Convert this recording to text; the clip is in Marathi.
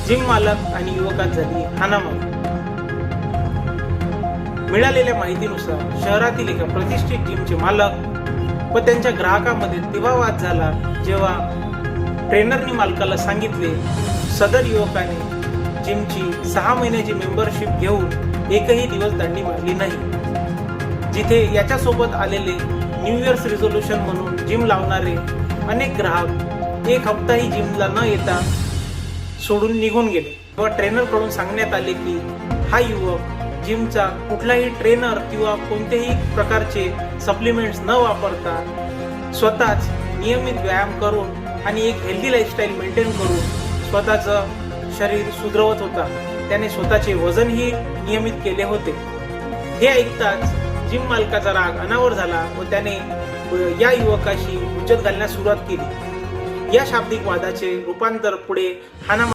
जिम मालक आणि युवकात झाली हाणामारी। मिळालेल्या माहितीनुसार शहरातील एका प्रतिष्ठित जिमचे मालक व त्यांच्या ग्राहकांमध्ये तेव्हा वाद झाला जेव्हा ट्रेनरनी मालकाला सांगितले सदर युवकाने जिमची 6 महिन्याची मेंबरशिप घेऊन एकही दिवस दांडी मारली नाही। जिथे याच्यासोबत आलेले न्यू इयर्स रिझोल्यूशन म्हणून जिम लावणारे अनेक ग्राहक एक हप्ताही जिमला न येता सोडून निघून गेले व ट्रेनर कडून सांगण्यात आले की हा युवक जिमचा कुठलाही ट्रेनर किंवा कोणत्याही प्रकारचे सप्लिमेंट्स न वापरता स्वतःच नियमित व्यायाम करून आणि एक हेल्दी लाईफस्टाईल मेंटेन करून स्वतःचं शरीर सुधरवत होता। त्याने स्वतःचे वजनही नियमित केले होते। हे ऐकताच जिम मालकाचा राग अनावर झाला व त्याने या युवकाशी हुज्जत घालण्यास सुरुवात केली। या शाब्दिक वादाचे रूपांतर पुढे हाणामारी